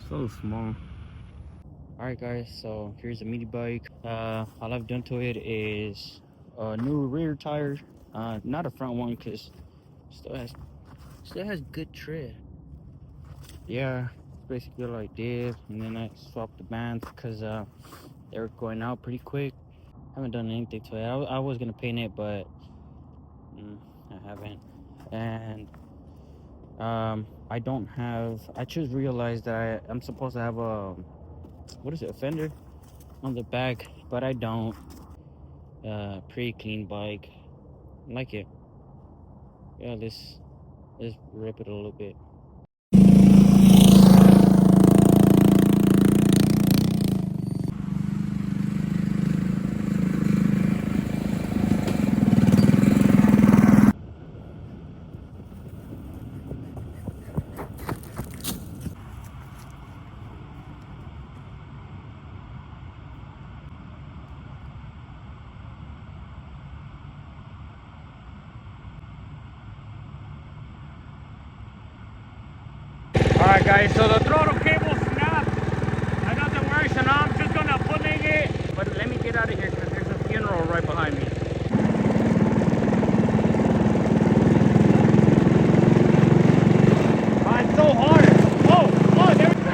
So small. Alright guys, so here's a mini bike. All I've done to it is a new rear tire. Not a front one because still has good tread. Yeah, basically all I did. And then I swapped the bands because they were going out pretty quick. Haven't done anything to it. I was gonna paint it, but I haven't. And I don't have. I just realized that I'm supposed to have a what is it, a fender on the back, but I don't. Pretty clean bike. I like it. Yeah, let's rip it a little bit. Alright guys, so the throttle cable snapped. I got the works and I'm just gonna bootleg it. But let me get out of here because there's a funeral right behind me. Oh, it's so hard. Oh, there we go.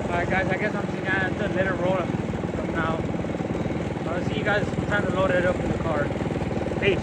Alright guys, I guess I'm just gonna have to let it roll from now. I'll see you guys trying to load it up in the car. Peace.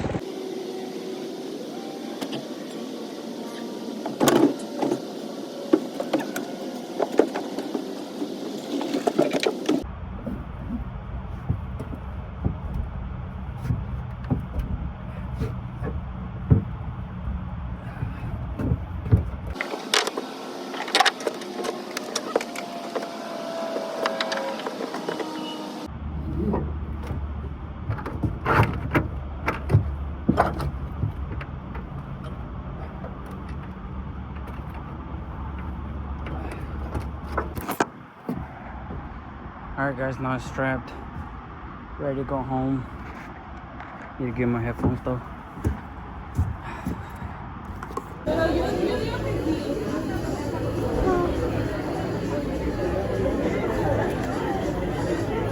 Alright guys, now it's strapped. Ready to go home. Need to get my headphones though.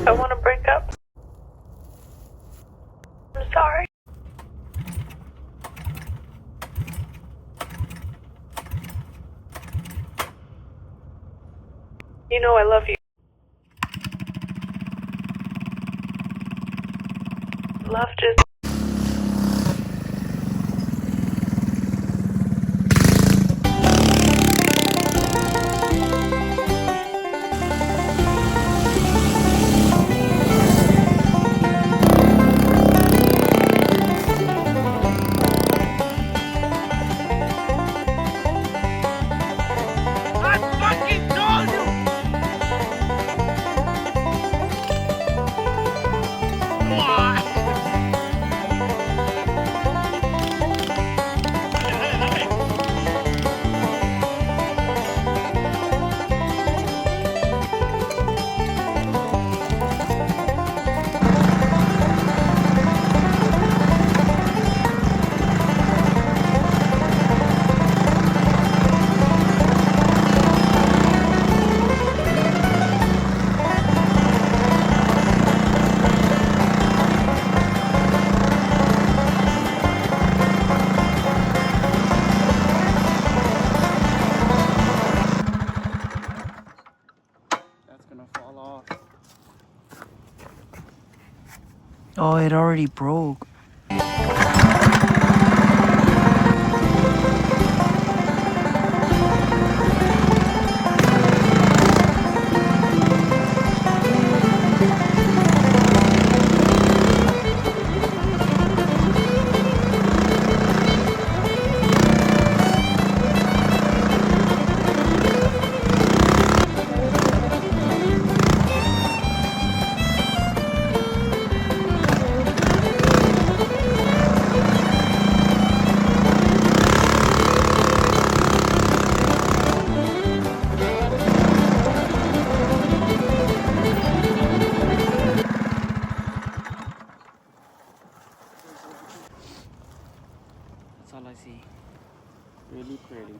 I want to break up. I'm sorry. You know I love you. Love just... Oh, it already broke. That's all I see. Really pretty.